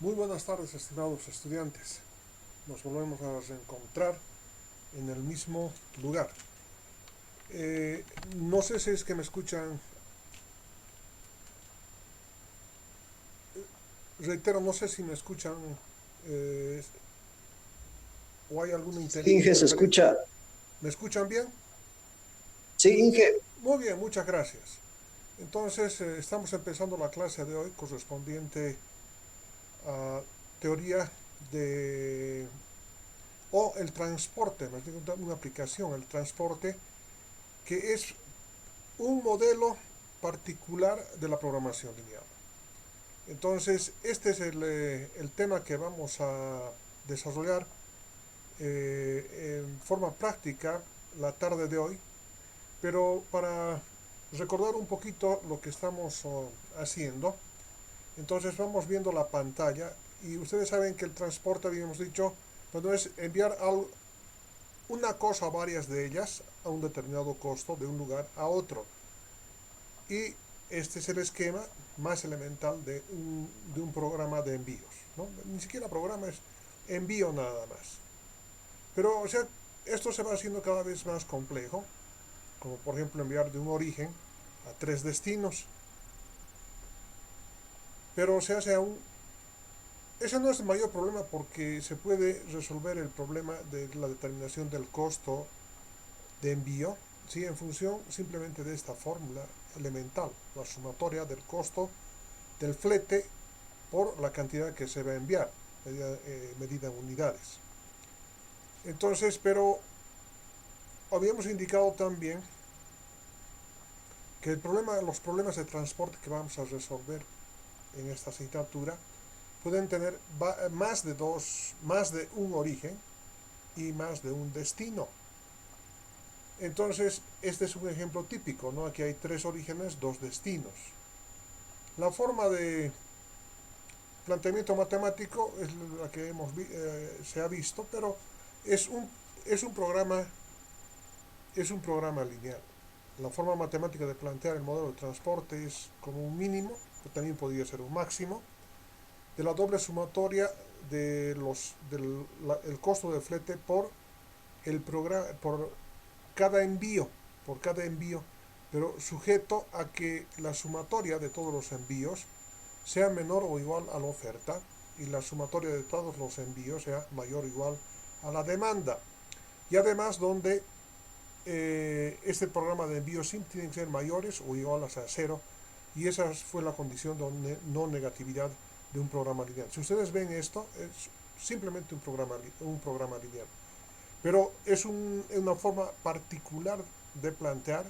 Muy buenas tardes, estimados estudiantes. Nos volvemos a reencontrar en el mismo lugar. No sé si es que me escuchan, reitero, no sé si me escuchan eh, o hay alguna Sí, Inge, se interferencia. escucha. ¿Me escuchan bien? Sí, Inge. Muy bien, muchas gracias. Entonces, estamos empezando la clase de hoy correspondiente a teoría de o el transporte, más bien una aplicación, el transporte, que es un modelo particular de la programación lineal. Entonces, este es el tema que vamos a desarrollar en forma práctica la tarde de hoy, pero para recordar un poquito lo que estamos haciendo, entonces vamos viendo la pantalla y ustedes saben que el transporte, habíamos dicho, cuando es enviar una cosa o varias de ellas a un determinado costo de un lugar a otro. Y este es el esquema más elemental de un programa de envíos, ¿no? Ni siquiera programa, es envío nada más. Pero, o sea, esto se va haciendo cada vez más complejo, como por ejemplo enviar de un origen a tres destinos. Pero se hace aún... Ese no es el mayor problema porque se puede resolver el problema de la determinación del costo de envío, ¿sí? En función simplemente de esta fórmula elemental, la sumatoria del costo del flete por la cantidad que se va a enviar, medida en unidades. Entonces, pero habíamos indicado también que los problemas de transporte que vamos a resolver en esta asignatura pueden tener más de un origen y más de un destino. Entonces, este es un ejemplo típico, ¿no? Aquí hay tres orígenes, dos destinos. La forma de planteamiento matemático es la que se ha visto, pero es un, es un programa es un programa lineal. La forma matemática de plantear el modelo de transporte es como un mínimo, pero también podría ser un máximo, de la doble sumatoria del costo de flete por cada envío, por cada envío, pero sujeto a que la sumatoria de todos los envíos sea menor o igual a la oferta y la sumatoria de todos los envíos sea mayor o igual a la demanda. Y además donde este programa de envío SIM tienen que ser mayores o iguales a cero, y esa fue la condición de no negatividad de un programa lineal. Si ustedes ven esto, es simplemente un programa lineal, pero es una forma particular de plantear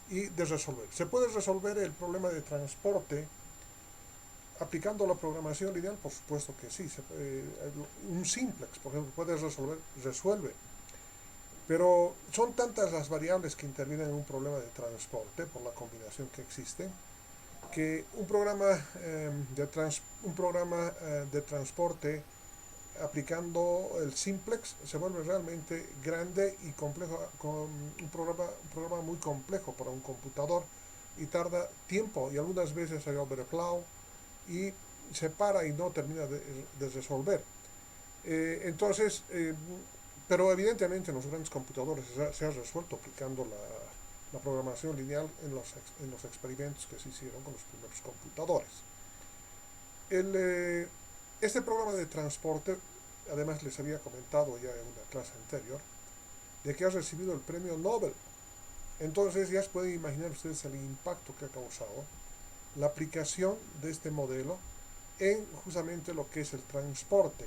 y de resolver. ¿Se puede resolver el problema de transporte aplicando la programación lineal? Por supuesto que sí. Un simplex, por ejemplo, resuelve. Pero son tantas las variables que intervienen en un problema de transporte por la combinación que existe, que un programa de transporte aplicando el simplex se vuelve realmente grande y complejo, con un programa muy complejo para un computador, y tarda tiempo y algunas veces hay overflow y se para y no termina de resolver. Entonces, pero evidentemente en los grandes computadores se ha resuelto aplicando la programación lineal en los experimentos que se hicieron con los primeros computadores. El, eh, este programa de transporte, además les había comentado ya en una clase anterior, de que ha recibido el premio Nobel. Entonces ya se pueden imaginar ustedes el impacto que ha causado la aplicación de este modelo en justamente lo que es el transporte.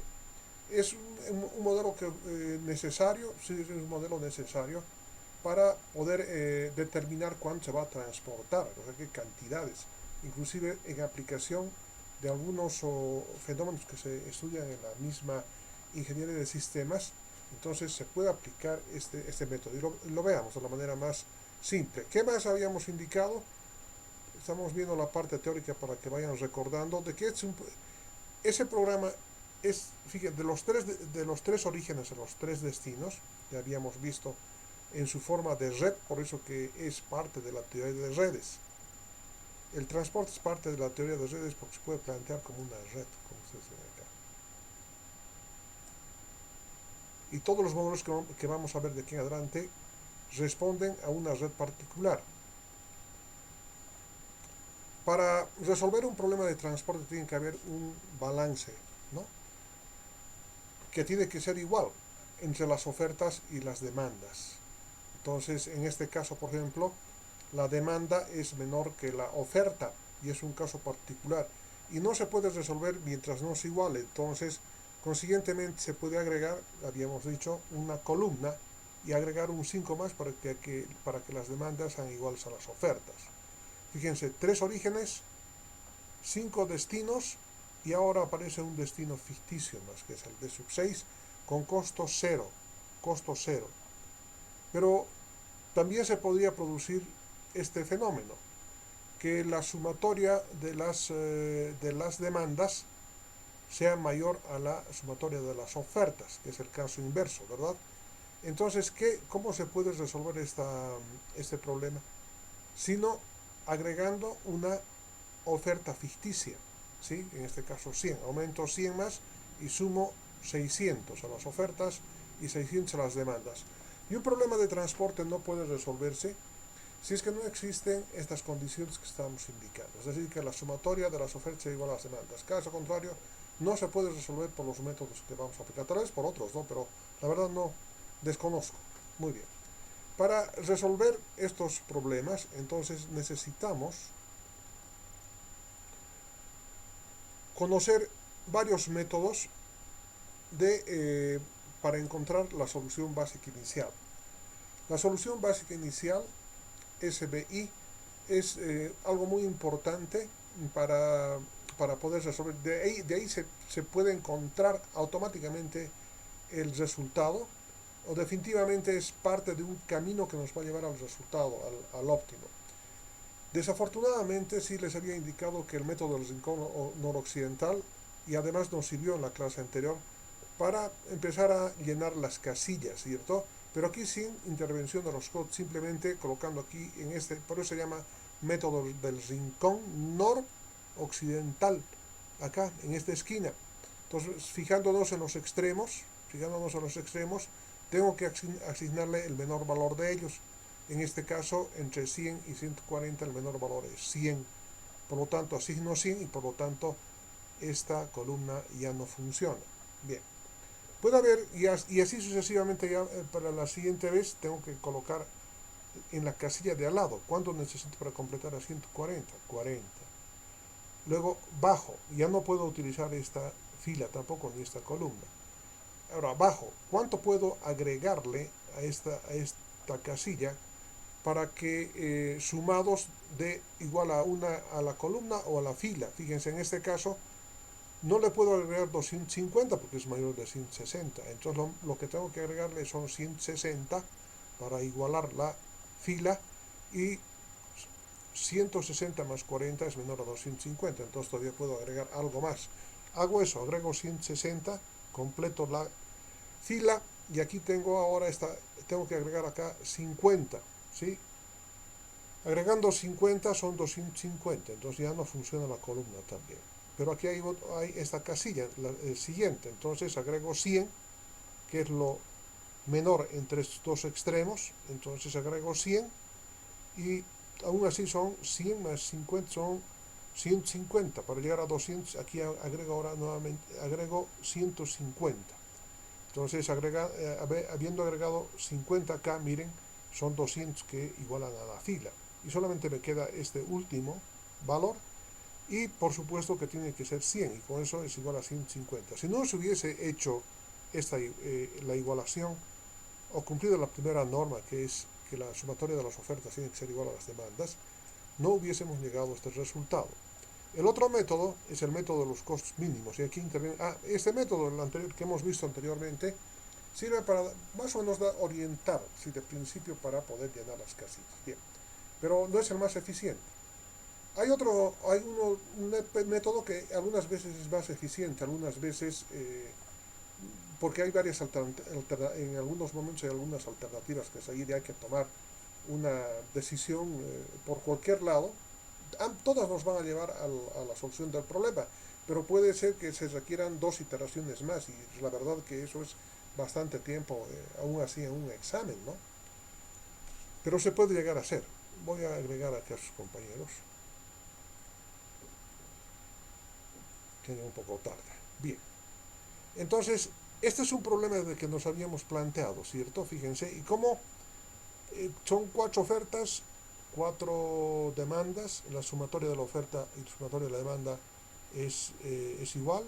Es un modelo necesario, sí es un modelo necesario para poder determinar cuánto se va a transportar, o sea, qué cantidades, inclusive en aplicación de algunos fenómenos que se estudian en la misma ingeniería de sistemas. Entonces se puede aplicar este método y lo veamos de la manera más simple. ¿Qué más habíamos indicado? Estamos viendo la parte teórica para que vayan recordando de que ese programa es, fíjate, de los tres orígenes, de los tres destinos, que habíamos visto en su forma de red, por eso que es parte de la teoría de redes. El transporte es parte de la teoría de redes porque se puede plantear como una red, como ustedes ven acá. Y todos los módulos que vamos a ver de aquí en adelante responden a una red particular. Para resolver un problema de transporte tiene que haber un balance, ¿no? Que tiene que ser igual entre las ofertas y las demandas. Entonces, en este caso, por ejemplo, la demanda es menor que la oferta y es un caso particular y no se puede resolver mientras no se iguale. Entonces, consiguientemente se puede agregar, habíamos dicho, una columna y agregar un 5 más para que las demandas sean iguales a las ofertas. Fíjense, 3 orígenes, 5 destinos y ahora aparece un destino ficticio más, que es el D sub 6, con costo cero. Costo cero. Pero también se podría producir este fenómeno, que la sumatoria de las demandas sea mayor a la sumatoria de las ofertas, que es el caso inverso, ¿verdad? Entonces, ¿cómo se puede resolver este problema? Sino agregando una oferta ficticia, ¿sí? En este caso 100, aumento 100 más y sumo 600 a las ofertas y 600 a las demandas. Y un problema de transporte no puede resolverse si es que no existen estas condiciones que estamos indicando, es decir, que la sumatoria de las ofertas es igual a las demandas. Caso contrario, no se puede resolver por los métodos que vamos a aplicar, tal vez por otros, ¿no? Pero la verdad no, desconozco. Muy bien. Para resolver estos problemas, entonces necesitamos conocer varios métodos para encontrar la solución básica inicial. La solución básica inicial, SBI, es algo muy importante para, para poder resolver. De ahí se puede encontrar automáticamente el resultado, o definitivamente es parte de un camino que nos va a llevar al resultado, al óptimo. Desafortunadamente sí les había indicado que el método del rincón noroccidental, y además nos sirvió en la clase anterior, para empezar a llenar las casillas, ¿cierto? Pero aquí sin intervención de los codes, simplemente colocando aquí en por eso se llama método del rincón noroccidental, acá en esta esquina. Entonces, fijándonos en los extremos, tengo que asignarle el menor valor de ellos. En este caso, entre 100 y 140 el menor valor es 100. Por lo tanto, asigno 100 y por lo tanto esta columna ya no funciona. Bien. Puede haber, y así sucesivamente, ya para la siguiente vez tengo que colocar en la casilla de al lado. ¿Cuánto necesito para completar a 140? 40. Luego bajo, ya no puedo utilizar esta fila tampoco ni esta columna. Ahora bajo, ¿cuánto puedo agregarle a esta casilla para que sumados de igual a la columna o a la fila? Fíjense, en este caso no le puedo agregar 250 porque es mayor de 160. Entonces lo que tengo que agregarle son 160 para igualar la fila y 160 más 40 es menor a 250. Entonces todavía puedo agregar algo más. Hago eso, agrego 160, completo la fila y aquí tengo que agregar acá 50. ¿Sí? Agregando 50 son 250, entonces ya no funciona la columna también. Pero aquí hay esta casilla, el siguiente, entonces agrego 100, que es lo menor entre estos dos extremos, entonces agrego 100 y aún así son 100 más 50, son 150. Para llegar a 200, aquí agrego ahora nuevamente, agrego 150. Entonces, habiendo agregado 50 acá, miren, son 200 que igualan a la fila. Y solamente me queda este último valor. Y por supuesto que tiene que ser 100 y con eso es igual a 150. Si no se hubiese hecho la igualación o cumplido la primera norma, que es que la sumatoria de las ofertas tiene que ser igual a las demandas, no hubiésemos llegado a este resultado. El otro método es el método de los costos mínimos. Y aquí interviene. Este método, el anterior que hemos visto anteriormente, sirve para más o menos orientar, si de principio, para poder llenar las casillas. Bien, pero no es el más eficiente. Un método que algunas veces es más eficiente, algunas veces porque hay varias en algunos momentos hay algunas alternativas que seguir y hay que tomar una decisión por cualquier lado, todas nos van a llevar a la solución del problema, pero puede ser que se requieran dos iteraciones más, y la verdad que eso es bastante tiempo, aún así en un examen, ¿no? Pero se puede llegar a hacer. Voy a agregar aquí a sus compañeros, que un poco tarde. Bien, entonces, este es un problema de que nos habíamos planteado, ¿cierto? Fíjense, y como son cuatro ofertas, cuatro demandas, la sumatoria de la oferta y la sumatoria de la demanda es igual.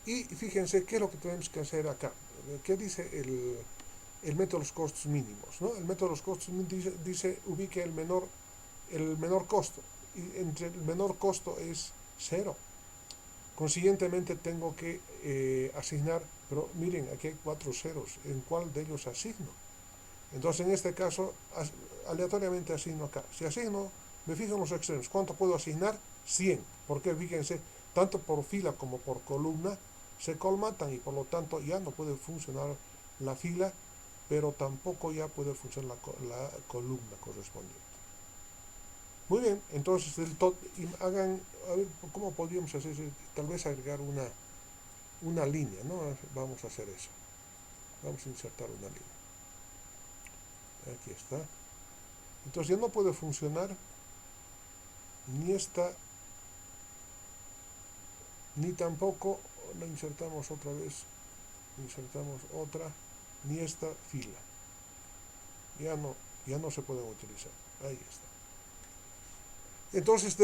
Y fíjense qué es lo que tenemos que hacer acá. ¿Qué dice el método de los costos mínimos? ¿No? El método de los costos mínimos dice ubique el menor costo. Y entre el menor costo es cero. Consiguientemente tengo que asignar, pero miren, aquí hay cuatro ceros. ¿En cuál de ellos asigno? Entonces, en este caso, aleatoriamente asigno acá. Si asigno, me fijo en los extremos. ¿Cuánto puedo asignar? 100. Porque fíjense, tanto por fila como por columna se colmatan y por lo tanto ya no puede funcionar la fila, pero tampoco ya puede funcionar la columna correspondiente. Muy bien, entonces hagan, a ver, ¿cómo podríamos hacer? Tal vez agregar una línea, ¿no? Vamos a hacer eso. Vamos a insertar una línea. Aquí está. Entonces ya no puede funcionar ni esta, ni tampoco, la insertamos otra vez, insertamos otra, ni esta fila. Ya no se pueden utilizar. Ahí está. Entonces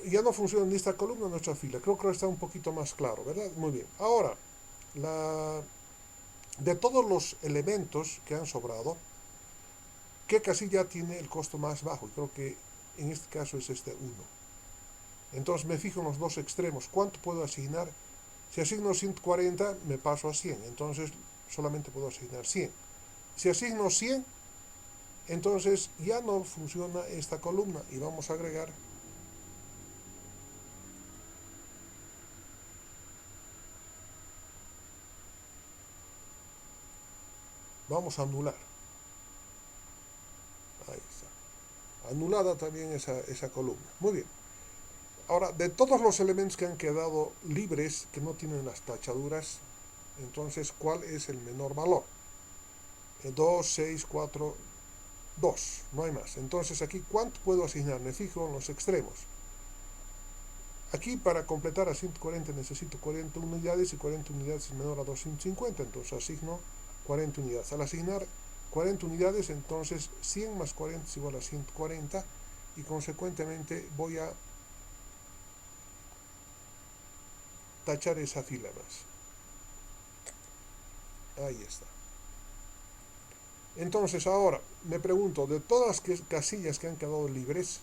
ya no funciona ni esta columna ni nuestra fila. Creo que está un poquito más claro, ¿verdad? Muy bien. Ahora, de todos los elementos que han sobrado, ¿qué casilla tiene el costo más bajo? Y creo que en este caso es este 1. Entonces me fijo en los dos extremos. ¿Cuánto puedo asignar? Si asigno 140, me paso a 100. Entonces solamente puedo asignar 100. Si asigno 100, entonces ya no funciona esta columna. Y vamos a agregar vamos a anular. Ahí está. Anulada también esa columna. Muy bien. Ahora, de todos los elementos que han quedado libres, que no tienen las tachaduras, entonces, ¿cuál es el menor valor? 2, 6, 4, 2. No hay más. Entonces, aquí, ¿cuánto puedo asignar? Me fijo en los extremos. Aquí, para completar a 140, necesito 40 unidades y 40 unidades es menor a 250. Entonces, asigno 40 unidades. Al asignar 40 unidades, entonces 100 más 40 es igual a 140 y consecuentemente voy a tachar esa fila más. Ahí está. Entonces ahora me pregunto, de todas las casillas que han quedado libres,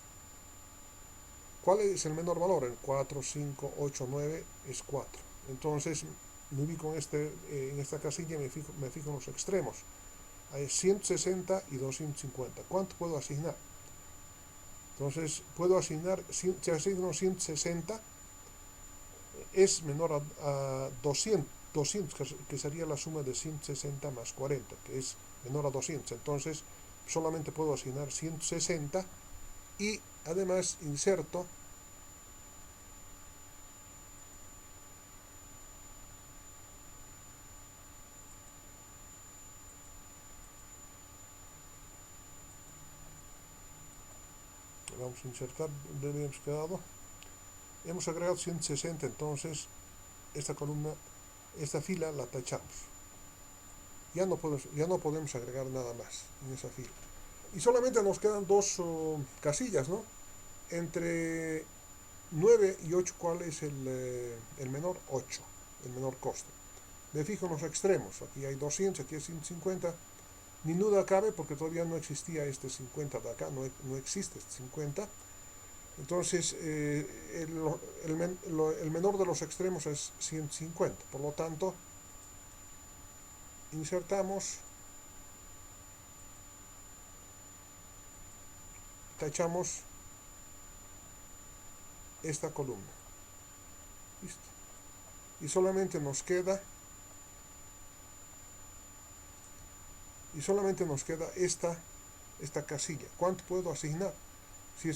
¿cuál es el menor valor? El 4, 5, 8, 9 es 4. Entonces me ubico en esta casilla y me fijo en los extremos. Hay 160 y 250. ¿Cuánto puedo asignar? Entonces puedo asignar, si asigno 160, es menor a 200, que sería la suma de 160 más 40, que es menor a 200. Entonces solamente puedo asignar 160 y además inserto vamos a insertar donde habíamos quedado. Hemos agregado 160, entonces esta columna, esta fila la tachamos. Ya no podemos agregar nada más en esa fila. Y solamente nos quedan dos casillas, ¿no? Entre 9 y 8, ¿cuál es el menor? 8, el menor costo. Me fijo en los extremos, aquí hay 200, aquí hay 150. Ni duda cabe porque todavía no existía este 50 de acá, no existe este 50. Entonces, el menor de los extremos es 150. Por lo tanto, insertamos, tachamos esta columna. Listo. Y solamente nos queda esta casilla. ¿Cuánto puedo asignar? Si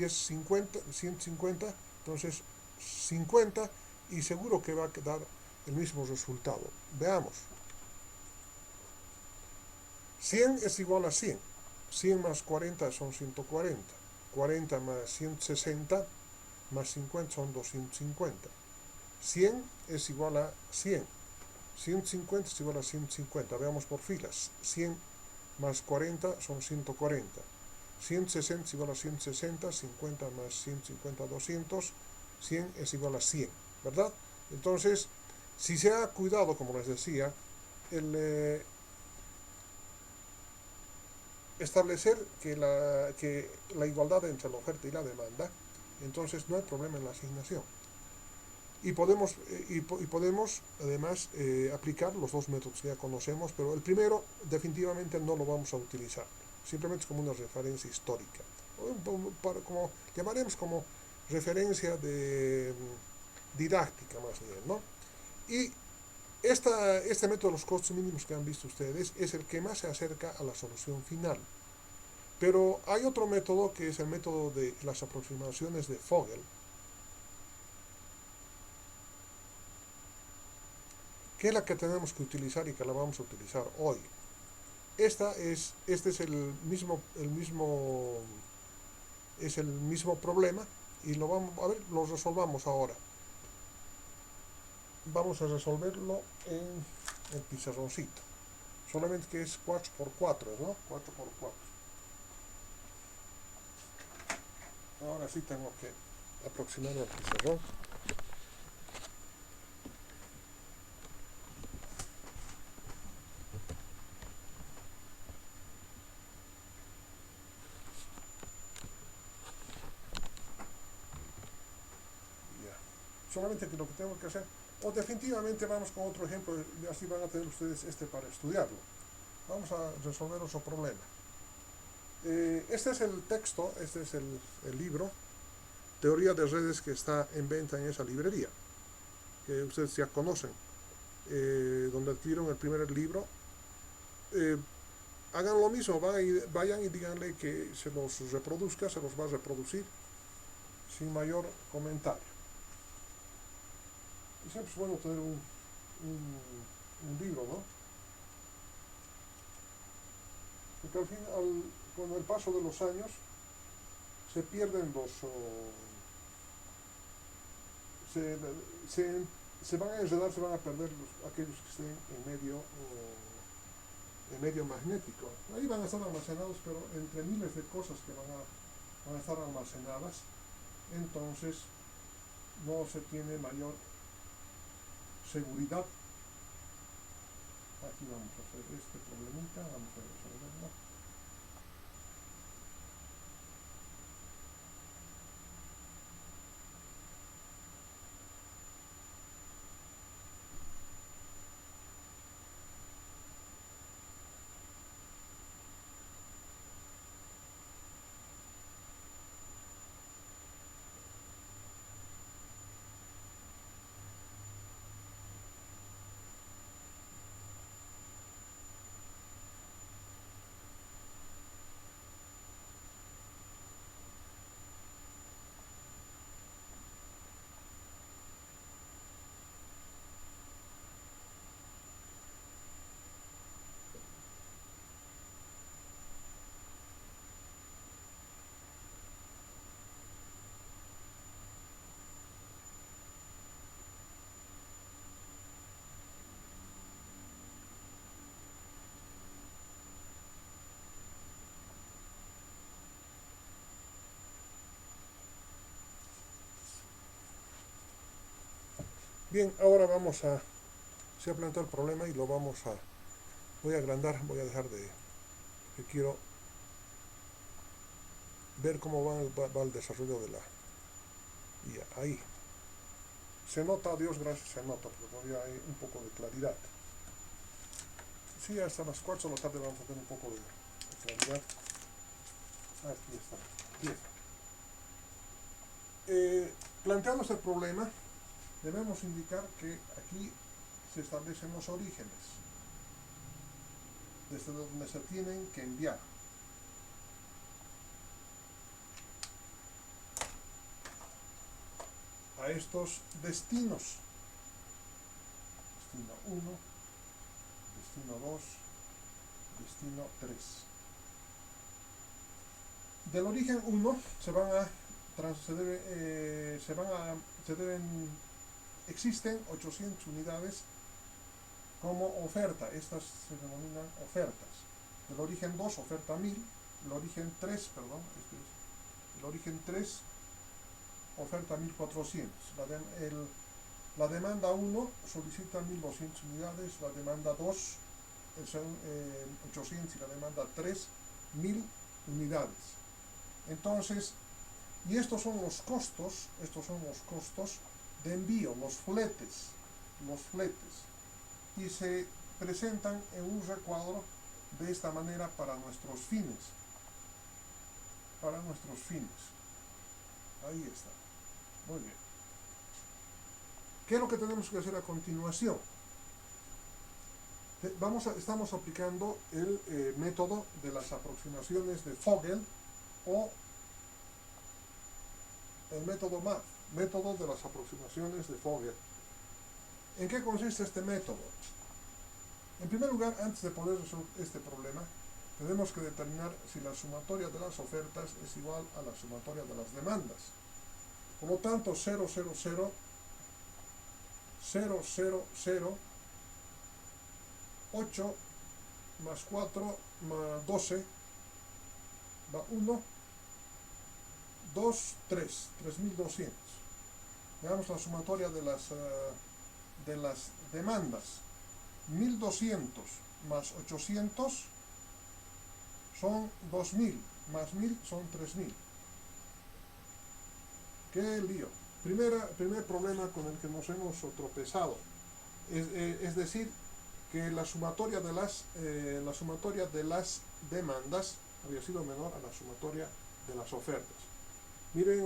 es 50, 150, entonces 50 y seguro que va a quedar el mismo resultado. Veamos. 100 es igual a 100. 100 más 40 son 140. 40 más 160 más 50 son 250. 100 es igual a 100. 150 es igual a 150. Veamos por filas. 100 más 40 son 140. 160 es igual a 160. 50 más 150, 200. 100 es igual a 100. ¿Verdad? Entonces, si se ha cuidado, como les decía, el establecer que la igualdad entre la oferta y la demanda, entonces no hay problema en la asignación. Y podemos además aplicar los dos métodos que ya conocemos, pero el primero definitivamente no lo vamos a utilizar, simplemente es como una referencia histórica, como llamaremos como referencia de didáctica más bien, ¿no? Y este método de los costos mínimos que han visto ustedes es el que más se acerca a la solución final. Pero hay otro método que es el método de las aproximaciones de Fogel, que es la que tenemos que utilizar y que la vamos a utilizar hoy. Este es el mismo problema y lo resolvamos ahora. Vamos a resolverlo en el pizarroncito. Solamente que es 4x4, ¿no? 4x4. Ahora sí tengo que aproximarlo al pizarrón. Ya. Solamente que lo que tengo que hacer, o definitivamente vamos con otro ejemplo, y así van a tener ustedes para estudiarlo. Vamos a resolver otro problema. Este es el texto, este es el libro, Teoría de Redes, que está en venta en esa librería, que ustedes ya conocen, donde adquirieron el primer libro. Eh, Hagan lo mismo, vayan y díganle que se los reproduzca, se los va a reproducir sin mayor comentario. Y siempre es bueno tener un libro, ¿no? Porque al fin, con el paso de los años, se pierden se, se, se van a enredar, se van a perder aquellos que estén en medio magnético. Ahí van a estar almacenados, pero entre miles de cosas que van a estar almacenadas, entonces no se tiene mayor seguridad. Aquí vamos a hacer este problemita, vamos a resolverlo. Bien, ahora se ha planteado el problema y voy a agrandar, voy a dejar que quiero ver cómo va el desarrollo de la IA. Ahí. Se nota, Dios gracias, se nota, porque todavía hay un poco de claridad. Sí, hasta las 4 de la tarde vamos a tener un poco de claridad. Aquí está. Bien. Planteando este problema, debemos indicar que aquí se establecen los orígenes, desde donde se tienen que enviar. a estos destinos. Destino 1, destino 2, destino 3. Del origen 1 existen 800 unidades como oferta. Estas se denominan ofertas. Del origen 2, oferta 1000. El origen 3, perdón, el origen 3, oferta 1400. La demanda 1 solicita 1200 unidades, la demanda 2 son 800 y la demanda 3, 1000 unidades. Entonces, y estos son los costos de envío, los fletes, y se presentan en un recuadro de esta manera para nuestros fines. Ahí está. Muy bien. ¿Qué es lo que tenemos que hacer a continuación? Estamos aplicando el método de las aproximaciones de Vogel o el método MAF, método de las aproximaciones de Vogel. ¿En qué consiste este método? En primer lugar, antes de poder resolver este problema, tenemos que determinar si la sumatoria de las ofertas es igual a la sumatoria de las demandas. Por lo tanto, 0, 0, 0, 0, 0, 0, 8 más 4 más 12 va 1, 2, 3, 3200. Veamos la sumatoria de las demandas. 1200 más 800 son 2000, más 1000 son 3000. ¡Qué lío! Primer problema con el que nos hemos tropezado. Es decir, que la sumatoria de las demandas había sido menor a la sumatoria de las ofertas. Miren,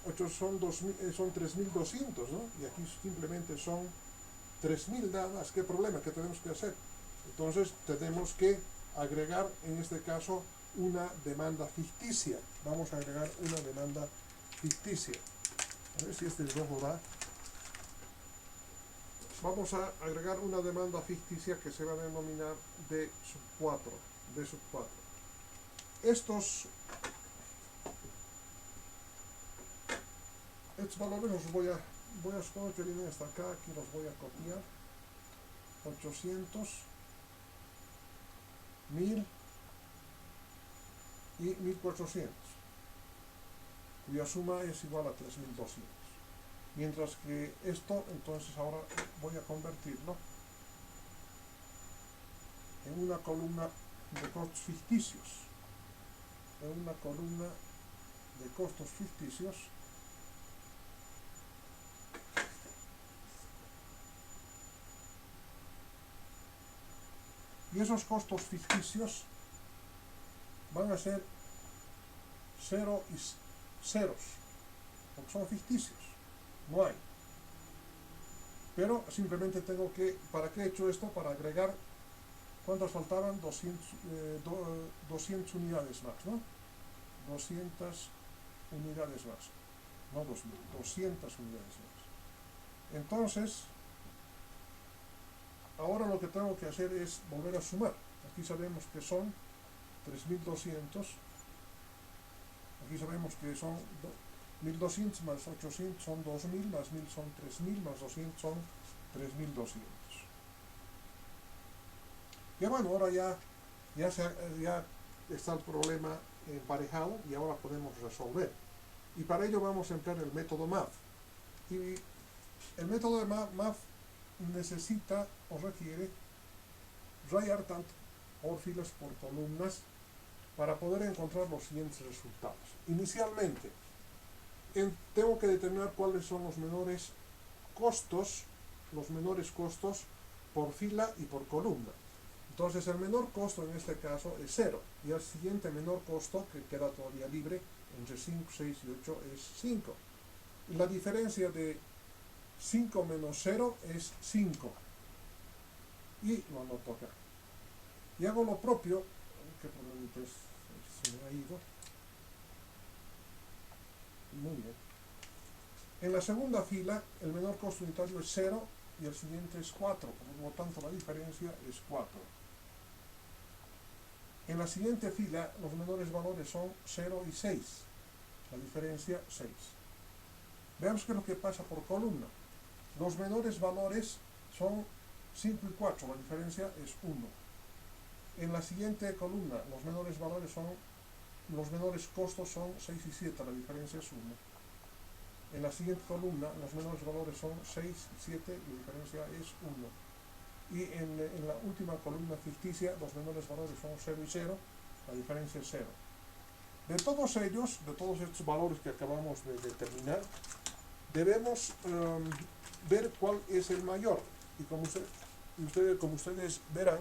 8 son 3200, ¿no? Y aquí simplemente son 3000 nada más. ¿Qué problema? ¿Qué tenemos que hacer? Entonces tenemos que agregar, en este caso, una demanda ficticia. Vamos a agregar una demanda ficticia. A ver si este rojo da. Vamos a agregar una demanda ficticia que se va a denominar D sub 4. Estos valores los voy a suponer que vienen hasta acá, aquí los voy a copiar. 800, 1000 y 1400, cuya suma es igual a 3200. Mientras que esto, entonces ahora voy a convertirlo en una columna de costos ficticios. Y esos costos ficticios van a ser 0 y ceros, porque son ficticios, no hay. Pero simplemente tengo que, ¿para qué he hecho esto? Para agregar, ¿cuántas faltaban? 200 unidades más, ¿no? 200 unidades más, no 2000, 200 unidades más. Entonces, ahora lo que tengo que hacer es volver a sumar. Aquí sabemos que son 3200. Aquí sabemos que son 1200 más 800 son 2000, más 1000 son 3000, más 200 son 3200. Y bueno, ahora ya está el problema emparejado y ahora podemos resolver. Y para ello vamos a emplear el método MAF. Y el método de MAF necesita o requiere rayar tanto por filas por columnas para poder encontrar los siguientes resultados. Inicialmente, tengo que determinar cuáles son los menores costos por fila y por columna. Entonces el menor costo en este caso es 0 y el siguiente menor costo, que queda todavía libre entre 5, 6 y 8, es 5. Y la diferencia de 5 menos 0 es 5. Y lo anoto acá. Y hago lo propio. ¿Qué problemita es? Se me ha ido. Muy bien. En la segunda fila, el menor costo unitario es 0 y el siguiente es 4, por lo tanto la diferencia es 4. En la siguiente fila, los menores valores son 0 y 6, la diferencia 6. Veamos qué es lo que pasa por columna. Los menores valores son 5 y 4, la diferencia es 1. En la siguiente columna, los menores costos son 6 y 7, la diferencia es 1. En la siguiente columna, los menores valores son 6 y 7, la diferencia es 1. Y en la última columna ficticia, los menores valores son 0 y 0, la diferencia es 0. De todos ellos, de todos estos valores que acabamos de determinar, debemos ver cuál es el mayor. Y como ustedes verán,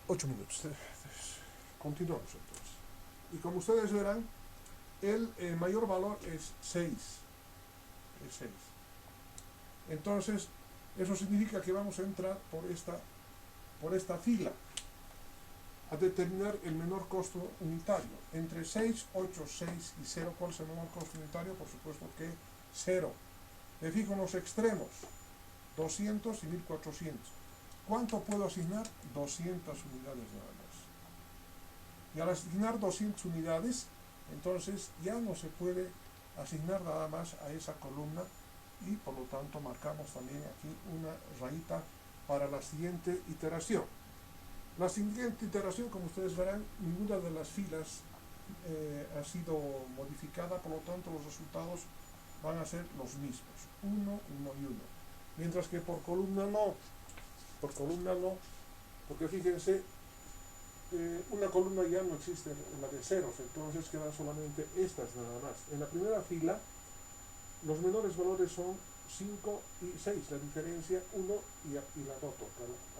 continuamos entonces. Y como ustedes verán, el mayor valor es 6. Es 6. Entonces, eso significa que vamos a entrar por esta fila a determinar el menor costo unitario. Entre 6, 8, 6 y 0, ¿cuál es el menor costo unitario? Por supuesto que 0. Me fijo en los extremos, 200 y 1400. ¿Cuánto puedo asignar? 200 unidades nada más. Y al asignar 200 unidades, entonces ya no se puede asignar nada más a esa columna y por lo tanto marcamos también aquí una rayita para la siguiente iteración. La siguiente iteración, como ustedes verán, ninguna de las filas ha sido modificada, por lo tanto los resultados van a ser los mismos, 1, 1 y 1. Mientras que por columna no, porque fíjense, una columna ya no existe, la de ceros, entonces quedan solamente estas nada más. En la primera fila, los menores valores son 5 y 6, la diferencia 1 y la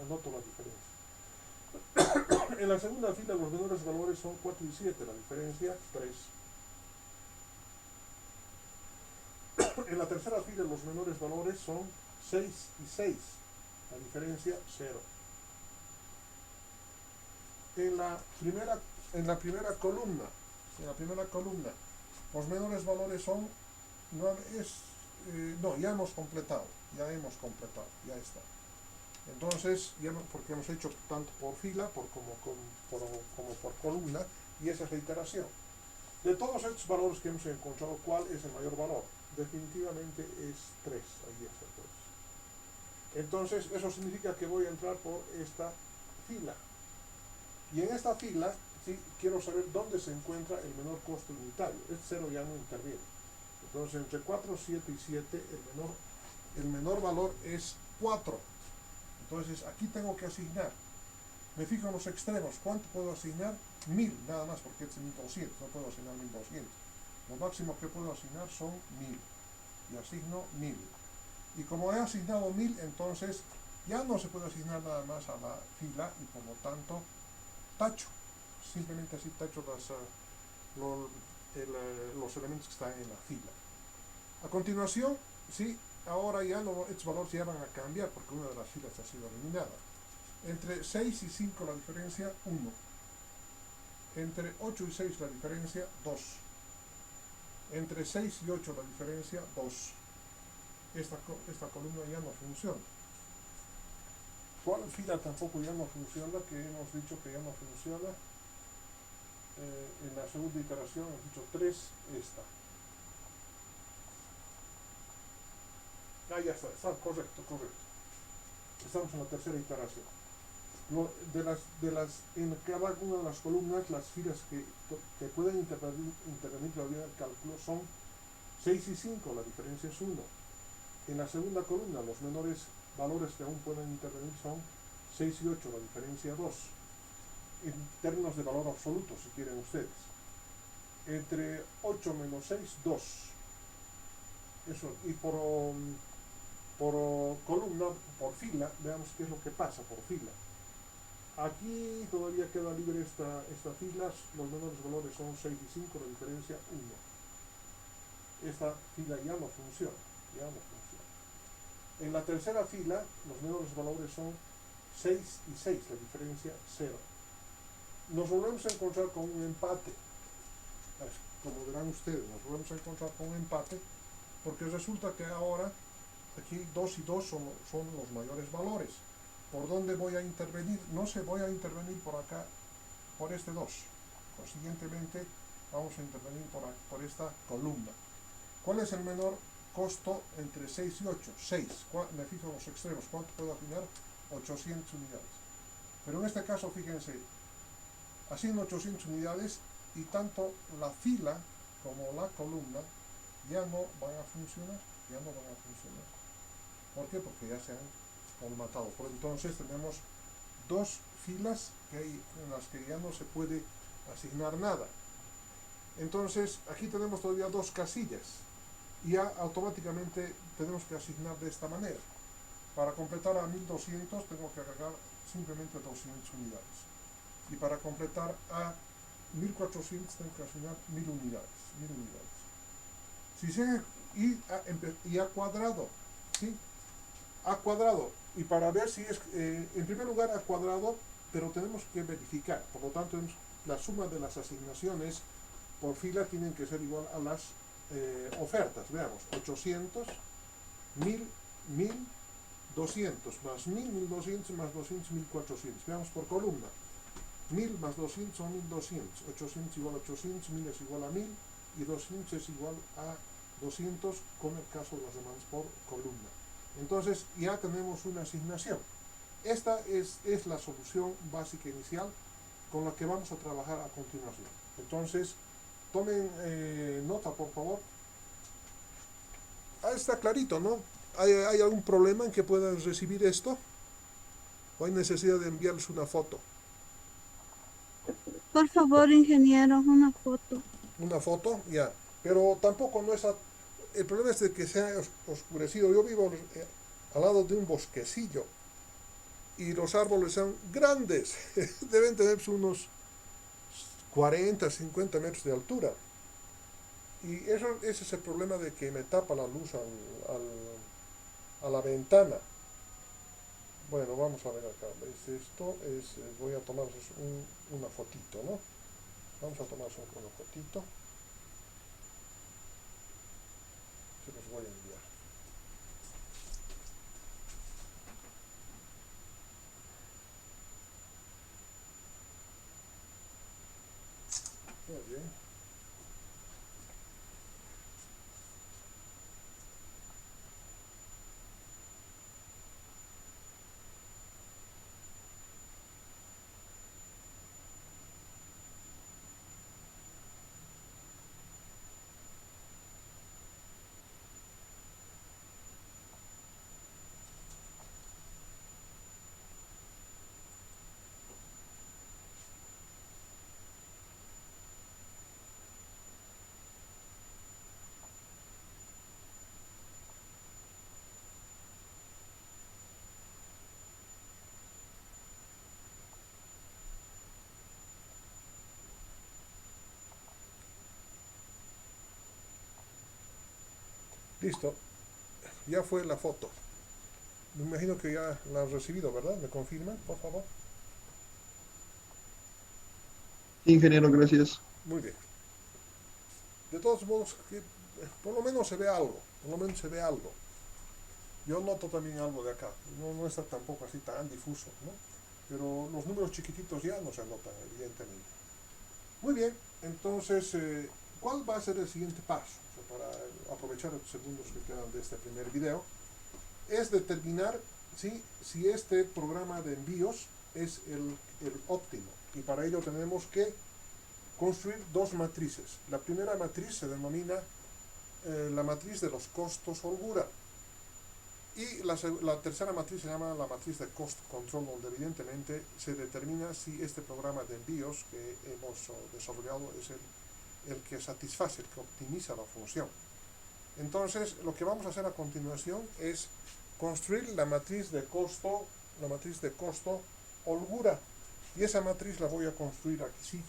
anoto la diferencia. En la segunda fila los menores valores son 4 y 7, la diferencia 3. En la tercera fila los menores valores son 6 y 6, la diferencia 0. En la primera columna, los menores valores son, ya hemos completado, ya está. Entonces, porque hemos hecho tanto por fila como por columna, y esa es la iteración. De todos estos valores que hemos encontrado, ¿cuál es el mayor valor? Definitivamente es 3, ahí está 3. Entonces, eso significa que voy a entrar por esta fila. Y en esta fila, sí, quiero saber dónde se encuentra el menor costo unitario. Este 0 ya no interviene. Entonces, entre 4, 7 y 7, el menor valor es 4. Entonces, aquí tengo que asignar. Me fijo en los extremos. ¿Cuánto puedo asignar? 1000, nada más, porque es 1200. No puedo asignar 1200. Lo máximo que puedo asignar son 1000. Y asigno 1000. Y como he asignado 1000, entonces ya no se puede asignar nada más a la fila y por lo tanto tacho. Simplemente así tacho los elementos que están en la fila. A continuación, sí, ahora ya estos valores ya van a cambiar porque una de las filas ha sido eliminada. Entre 6 y 5 la diferencia 1. Entre 8 y 6 la diferencia 2. Entre 6 y 8 la diferencia 2. Esta columna ya no funciona. ¿Cuál fila tampoco ya no funciona? Que hemos dicho que ya no funciona. En la segunda iteración hemos dicho 3, esta. Ya está, correcto. Estamos en la tercera iteración. En cada una de las columnas, las filas que pueden intervenir todavía en el cálculo son 6 y 5, la diferencia es 1. En la segunda columna, los menores valores que aún pueden intervenir son 6 y 8, la diferencia 2. En términos de valor absoluto, si quieren ustedes. Entre 8 menos 6, 2. Eso, y por columna, por fila, veamos qué es lo que pasa por fila. Aquí todavía queda libre esta fila, los menores valores son 6 y 5, la diferencia 1. Esta fila ya no funciona. En la tercera fila, los menores valores son 6 y 6, la diferencia 0. Nos volvemos a encontrar con un empate. como verán ustedes, nos volvemos a encontrar con un empate, porque resulta que ahora aquí 2 y 2 son los mayores valores. ¿Por dónde voy a intervenir? No se voy a intervenir por acá, por este 2. Consiguientemente, vamos a intervenir por esta columna. ¿Cuál es el menor costo entre 6 y 8? 6. Me fijo en los extremos. ¿Cuánto puedo asignar? 800 unidades. Pero en este caso, fíjense, asigno 800 unidades y tanto la fila como la columna ya no van a funcionar. Ya no van a funcionar. ¿Por qué? Porque ya se han formatado. Por entonces tenemos dos filas en las que ya no se puede asignar nada. Entonces aquí tenemos todavía dos casillas y ya automáticamente tenemos que asignar de esta manera. Para completar a 1200 tengo que agregar simplemente 200 unidades. Y para completar a 1400 tengo que asignar 1000 unidades. 1000 unidades. Si se y a cuadrado, ¿sí? A cuadrado. Y para ver si es, en primer lugar, a cuadrado, pero tenemos que verificar. Por lo tanto, la suma de las asignaciones por fila tienen que ser igual a las ofertas. Veamos, 800, 1000, 1000, 200, más 1000, 1200, más 200, 1400. Veamos por columna. 1000 más 200 son 1200. 800 igual a 800, 1000 es igual a 1000 y 200 es igual a 200 con el caso de las demandas por columna. Entonces ya tenemos una asignación. Esta es la solución básica inicial con la que vamos a trabajar a continuación. Entonces, tomen nota, por favor. Está clarito, ¿no? ¿Hay algún problema en que puedan recibir esto? ¿O hay necesidad de enviarles una foto? Por favor, ingeniero, una foto. Una foto, ya. Pero tampoco no es... El problema es de que se ha oscurecido. Yo vivo al lado de un bosquecillo y los árboles son grandes. Deben tener unos 40, 50 metros de altura. Y ese es el problema de que me tapa la luz a la ventana. Bueno, vamos a ver acá. Esto es, voy a tomar una fotito, ¿no? Vamos a tomar una fotito. Se los voy a enviar. Muy bien. Listo. Ya fue la foto. Me imagino que ya la has recibido, ¿verdad? ¿Me confirman, por favor? Ingeniero, gracias. Muy bien. De todos modos, por lo menos se ve algo. Por lo menos se ve algo. Yo noto también algo de acá. No está tampoco así tan difuso, ¿no? Pero los números chiquititos ya no se notan, evidentemente. Muy bien. Entonces, ¿cuál va a ser el siguiente paso? O sea, para aprovechar los segundos que quedan de este primer video, es determinar si este programa de envíos es el óptimo. Y para ello tenemos que construir dos matrices. La primera matriz se denomina la matriz de los costos holgura. Y la tercera matriz se llama la matriz de cost control, donde evidentemente se determina si este programa de envíos que hemos desarrollado es el que satisface, el que optimiza la función. Entonces, lo que vamos a hacer a continuación es construir la matriz de costo holgura. Y esa matriz la voy a construir aquí,